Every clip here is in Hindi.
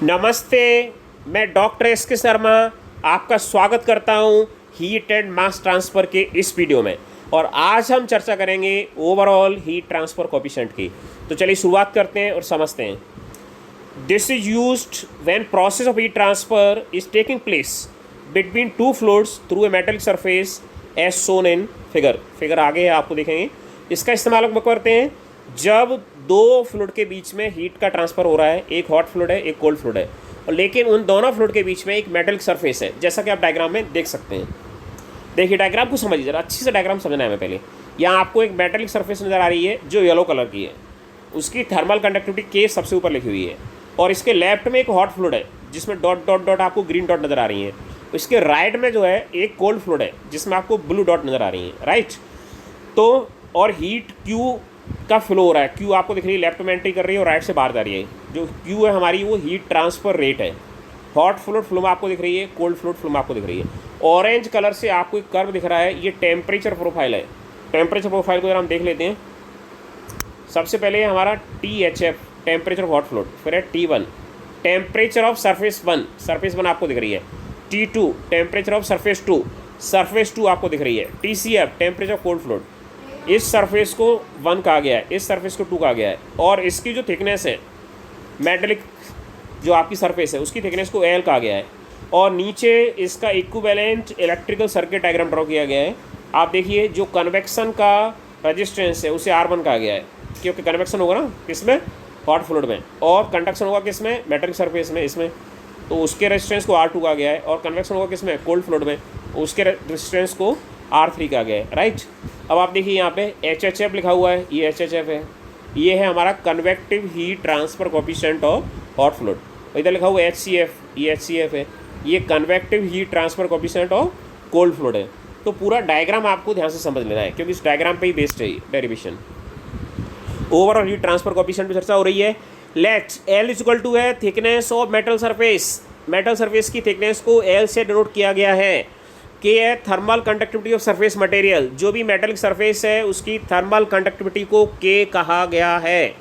नमस्ते। मैं डॉक्टर एस के शर्मा आपका स्वागत करता हूं हीट एंड मास ट्रांसफ़र के इस वीडियो में। और आज हम चर्चा करेंगे ओवरऑल हीट ट्रांसफ़र कोएफिशिएंट की। तो चलिए शुरुआत करते हैं और समझते हैं। This is used when process of heat transfer is taking place between two fluids through a metallic surface as shown in figure आगे है, आपको देखेंगे। इसका इस्तेमाल हम करते हैं जब दो फ्लूइड के बीच में हीट का ट्रांसफ़र हो रहा है, एक हॉट फ्लूइड है, एक कोल्ड फ्लूइड है, और लेकिन उन दोनों फ्लूइड के बीच में एक मेटेलिक सरफेस है, जैसा कि आप डायग्राम में देख सकते हैं। देखिए डायग्राम को समझिए जरा, अच्छी से डायग्राम समझना है हमें पहले। यहाँ आपको एक मेटेलिक सरफेस नज़र आ रही है जो येलो कलर की है, उसकी थर्मल कंडक्टिविटी के सबसे ऊपर लिखी हुई है, और इसके लेफ्ट में एक हॉट फ्लूइड है जिसमें डॉट डॉट डॉट आपको ग्रीन डॉट नज़र आ रही है। इसके राइट में जो है एक कोल्ड फ्लूइड है जिसमें आपको ब्लू डॉट नज़र आ रही है, राइट। तो और हीट क्यू का फ्लो हो रहा है, क्यू आपको दिख रही है, लेफ्ट में एंट्री कर रही है और राइट से बाहर जा रही है। जो क्यू है हमारी वो हीट ट्रांसफ़र रेट है। हॉट फ्लूइड फ्लो में आपको दिख रही है, कोल्ड फ्लूइड फ्लो में आपको दिख रही है। ऑरेंज कलर से आपको एक कर्व दिख रहा है, ये टेम्परेचर प्रोफाइल है। टेम्परेचर प्रोफाइल को जरा हम देख लेते हैं। सबसे पहले हमारा THF temperature of hot fluid, फिर है T1 temperature of surface 1, surface 1 आपको दिख रही है। T2 temperature of surface 2, surface 2 आपको दिख रही है। TCF temperature of cold fluid, इस सरफेस को 1 कहा गया है, इस सरफेस को 2 कहा गया है, और इसकी जो थिकनेस है मेटेलिक जो आपकी सरफेस है उसकी थिकनेस को L कहा गया है, और नीचे इसका equivalent electrical circuit diagram draw किया गया है। आप देखिए जो कन्वेक्शन का रेजिस्टेंस है उसे R1 कहा गया है, क्योंकि कन्वेक्शन होगा ना किसमें, हॉट फ्लूइड में, और कंडक्शन होगा किसमें, मेटेलिक सरफेस में, इसमें, तो उसके रेजिस्टेंस को R2 कहा गया है, और कन्वेक्शन होगा किसमें, कोल्ड फ्लूइड में, उसके रेजिस्टेंस को R3 कहा गया है, राइट। अब आप देखिए यहाँ पे HHF लिखा हुआ है, ये HHF है, ये है हमारा convective heat transfer coefficient of hot fluid. इधर लिखा हुआ है HCF, ये HCF है, ये convective heat transfer coefficient of cold fluid है। तो पूरा डायग्राम आपको ध्यान से समझ लेना है, क्योंकि इस डायग्राम पे ही बेस्ड है derivation. Overall heat transfer coefficient पे चर्चा हो रही है। Let L is equal to है thickness of metal surface, metal surface की थिकनेस को L से डिनोट किया गया है। के है thermal conductivity of surface material, जो भी मेटलिक सरफेस है उसकी थर्मल कंडक्टिविटी को K कहा गया है।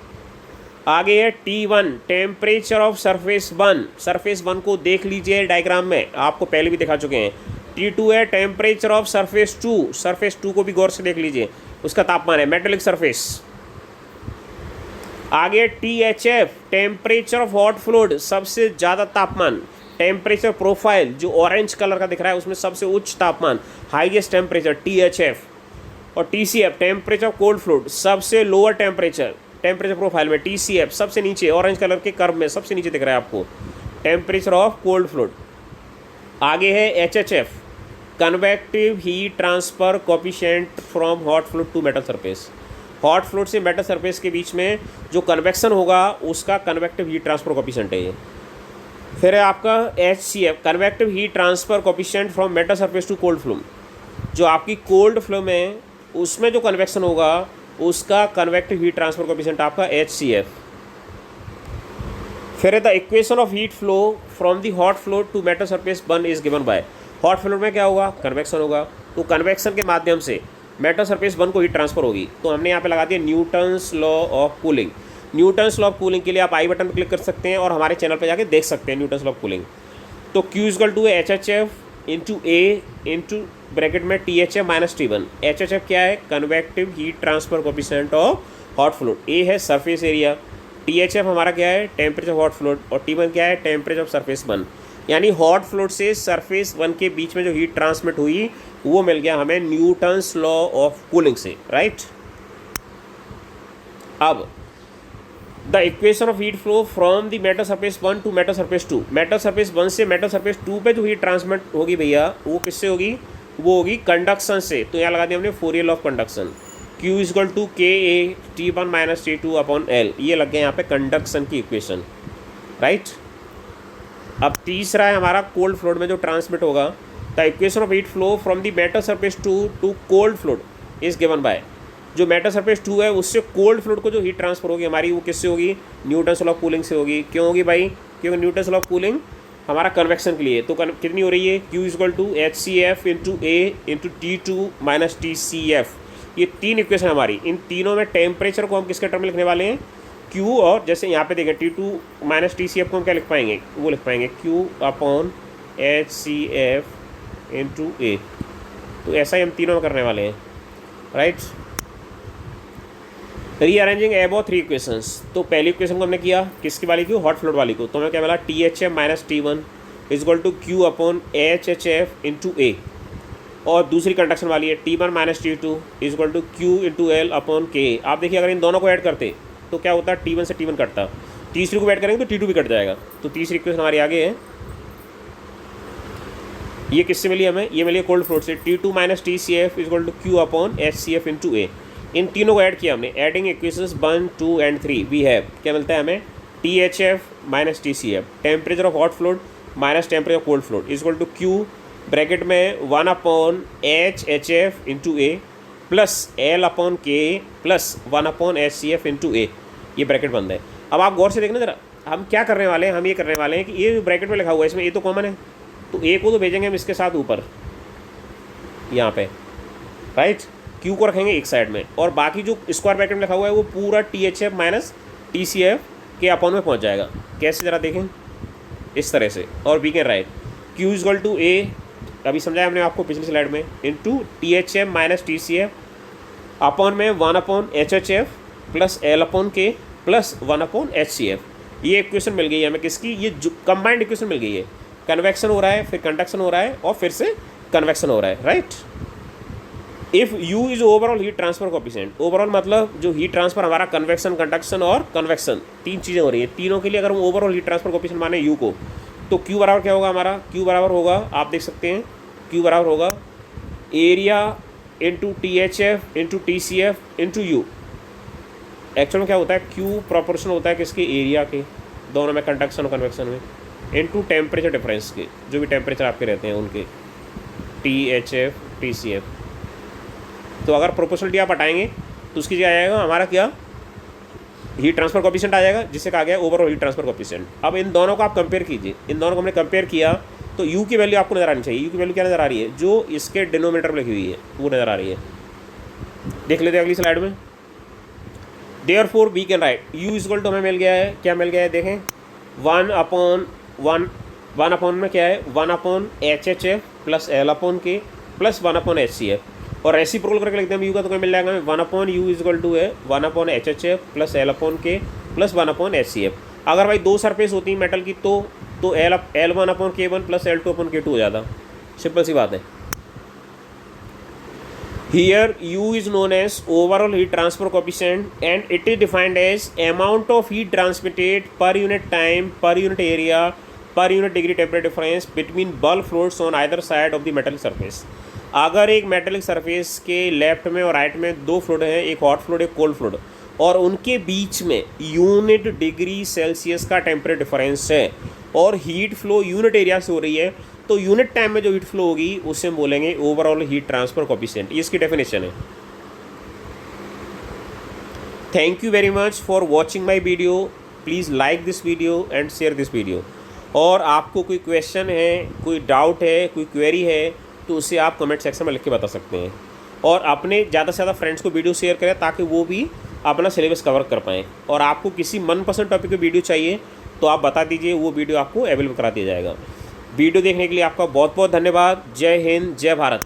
आगे है T1 temperature of surface 1, surface 1 को देख लीजिए डायग्राम में, आपको पहले भी दिखा चुके हैं। T2 है टेम्परेचर ऑफ सरफेस 2, सरफेस 2 को भी गौर से देख लीजिए, उसका तापमान है मेटेलिक सरफेस। आगे THF temperature of hot fluid, सबसे ज़्यादा तापमान, टेम्परेचर प्रोफाइल जो ऑरेंज कलर का दिख रहा है उसमें सबसे उच्च तापमान, हाईएस्ट टेम्परेचर THF। और TCF temperature of cold fluid, सबसे लोअर टेम्परेचर, टेम्परेचर प्रोफाइल में TCF सबसे नीचे, ऑरेंज कलर के कर्व में सबसे नीचे दिख रहा है आपको, टेम्परेचर ऑफ कोल्ड फ्लूइड। आगे है HHF convective heat transfer coefficient from hot fluid to metal surface, hot fluid से मेटल सरफेस के बीच में जो कन्वेक्शन होगा उसका कन्वेक्टिव हीट ट्रांसफ़र कोएफिशिएंट है ये। फिर है आपका HCF convective heat transfer coefficient from metal surface to cold fluid, जो आपकी कोल्ड फ्लूम है उसमें जो कन्वेक्शन होगा उसका कन्वेक्टिव हीट ट्रांसफ़र कोएफिशिएंट आपका HCF। फिर है the equation of heat flow from the hot fluid to metal surface 1 is given by, hot fluid में क्या होगा, कन्वेक्शन होगा, तो कन्वेक्शन के माध्यम से मेटल सरफेस 1 को हीट ट्रांसफ़र होगी। तो हमने यहाँ पे लगा दिया Newton's law of cooling. Newton's law of cooling के लिए आप आई बटन पर क्लिक कर सकते हैं और हमारे चैनल पे जाके देख सकते हैं न्यूटन्स लॉ ऑफ कूलिंग। तो Q equal to HHF into A into bracket में THF माइनस T1। HHF क्या है, convective heat transfer coefficient of hot fluid. A है सरफेस एरिया, THF हमारा क्या है, टेम्परेचर ऑफ हॉट फ्लूइड, और T1 क्या है, टेम्परेचर ऑफ सरफेस 1। यानी हॉट फ्लूइड से सरफेस 1 के बीच में जो हीट ट्रांसमिट हुई वो मिल गया हमें न्यूटन्स लॉ ऑफ कूलिंग से, राइट। अब the equation of heat flow from the metal surface 1 to metal surface 2, metal surface 1 से मेटल सरफेस 2 पे जो हीट ट्रांसमिट होगी भैया वो किससे होगी, वो होगी कंडक्शन से। तो यहाँ लगा दिया हमने Fourier law of conduction, Q equal to KA T1 minus T2 upon L, ये लग गया यहाँ पे कंडक्शन की इक्वेशन, राइट। अब तीसरा है हमारा कोल्ड फ्लूइड में जो ट्रांसमिट होगा, the equation of heat flow from the metal surface 2 to cold fluid is given by, जो मेटल सरफेस 2 है उससे कोल्ड फ्लूइड को जो हीट ट्रांसफर होगी हमारी वो किससे होगी, न्यूटन्स लॉ ऑफ कूलिंग से होगी। क्यों होगी भाई, क्योंकि न्यूटन्स लॉ ऑफ कूलिंग हमारा कन्वेक्शन के लिए। तो कितनी हो रही है, Q equal to HCF into A into T2 minus TCF। ये तीन इक्वेशन हमारी, इन तीनों में टेम्परेचर को हम किसके टर्म में लिखने वाले हैं, Q और जैसे यहाँ पे देखें T2 माइनस TCF को हम क्या लिख पाएंगे, वो लिख पाएंगे Q upon HCF into A। तो ऐसा ही हम तीनों में करने वाले हैं, राइट। Rearranging above 3 equations. तो पहली इक्वेशन को हमने किया किसकी वाली की, हॉट फ्लूइड वाली को। तो हमें क्या मिला, THF minus T1 is equal to Q upon HHF into A। और दूसरी कंडक्शन वाली है T1 minus T2 is equal to Q into L upon K। आप देखिए अगर इन दोनों को ऐड करते तो क्या होता है, T1 से T1 कटता, तीसरी को ऐड करेंगे तो T2 भी कट जाएगा। तो तीसरी इक्वेशन हमारी आगे है, ये किससे मिली हमें, ये मिली कोल्ड फ्लूइड से। T2 minus TCF is equal to Q upon HCF into A। इन तीनों को ऐड किया हमने, adding equations 1, 2 and 3 we have, क्या मिलता है हमें, THF minus TCF temperature of hot fluid minus temperature of cold fluid is equal to Q bracket में 1 upon HHF into A plus L upon K plus 1 upon HCF into A। ये ब्रैकेट बंद है। अब आप गौर से देखना जरा, हम क्या करने वाले हैं, हम ये करने वाले हैं कि ये ब्रैकेट में लिखा हुआ है इसमें A तो कॉमन है, तो A को तो भेजेंगे हम इसके साथ ऊपर यहाँ पे, राइट। Q को रखेंगे एक साइड में और बाकी जो स्क्वायर ब्रैकेट में लिखा हुआ है वो पूरा THF माइनस TCF के अपॉन में पहुँच जाएगा। कैसे जरा देखें, इस तरह से। और we can write Q is equal to A, अभी समझाया हमने आपको पिछली स्लाइड में, into THF minus TCF upon में 1 upon HHF plus L upon K plus 1 upon HCF। ये इक्वेशन मिल गई है हमें किसकी, ये जो कंबाइंड इक्वेशन मिल गई है। कन्वेक्शन हो रहा है, फिर कंडक्शन हो रहा है और फिर से कन्वेक्शन हो रहा है, right. If U is overall heat transfer coefficient, overall मतलब जो हीट ट्रांसफर हमारा कन्वेक्शन, कंडक्शन और कन्वेक्शन, तीन चीज़ें हो रही हैं। तीनों के लिए अगर हम ओवरऑल हीट ट्रांसफर कोएफिशिएंट माने U को, तो Q बराबर क्या होगा हमारा, Q बराबर होगा, आप देख सकते हैं Q बराबर होगा area into THF into TCF into U। Actual में क्या होता है, Q प्रोपोर्शन होता है किसके, एरिया के, दोनों में, कंडक्शन और कन्वेक्शन में, इंटू टेम्परेचर डिफरेंस के, जो भी टेम्परेचर आपके रहते हैं उनके, THF TCF। तो अगर प्रोपोर्शनलिटी आप हटाएंगे तो उसकी जगह आएगा हमारा क्या, हीट ट्रांसफर कोएफिशिएंट आ जाएगा, जिससे कहा गया ओवरऑल हीट ट्रांसफर कोएफिशिएंट। अब इन दोनों को आप कंपेयर कीजिए, इन दोनों को हमने कंपेयर किया तो U की वैल्यू आपको नजर आनी चाहिए। U की वैल्यू क्या नजर आ रही है, जो इसके डिनोमिनेटर में लिखी हुई है वो नजर आ रही है। देख लेते हैं अगली स्लाइड में। Therefore we can write U is equal to, हमें मिल गया है, क्या मिल गया है देखें, 1 अपॉन में क्या है, 1 upon HHF plus L upon K plus 1 upon HCF। और रेसिप्रोकल करके लिखते हैं हम U का, तो क्या मिल जाएगा हमें, 1 upon U is equal to है 1 upon HHF plus L upon K plus 1 upon HCF। अगर भाई दो सरफेस होती है मेटल की तो L1 upon K1 plus L2 upon K2 हो जाता, सिंपल सी बात है। Here U is known as overall heat transfer coefficient and it is defined as amount of heat transmitted per unit time, per unit area, per unit degree temperature difference between bulk fluids on either side of the metallic surface। अगर एक मेटेलिक सरफेस के लेफ्ट में और राइट में दो फ्लूइड हैं, एक हॉट फ्लूइड एक कोल्ड फ्लूइड, और उनके बीच में यूनिट डिग्री सेल्सियस का टेम्परेचर डिफरेंस है और हीट फ्लो यूनिट एरिया से हो रही है, तो यूनिट टाइम में जो हीट फ्लो होगी उसे हम बोलेंगे ओवरऑल हीट ट्रांसफर कोएफिशिएंट। ये इसकी डेफिनेशन है। Thank you very much for watching my video. Please like this video and share this video. और आपको कोई क्वेश्चन है, कोई डाउट है, कोई क्वेरी है, तो उसे आप कमेंट सेक्शन में लिख के बता सकते हैं। और अपने ज़्यादा से ज़्यादा फ्रेंड्स को वीडियो शेयर करें ताकि वो भी अपना सिलेबस कवर कर पाएँ। और आपको किसी मनपसंद टॉपिक पे वीडियो चाहिए तो आप बता दीजिए, वो वीडियो आपको अवेलेबल करा दिया जाएगा। वीडियो देखने के लिए आपका बहुत बहुत धन्यवाद। जय हिंद, जय भारत।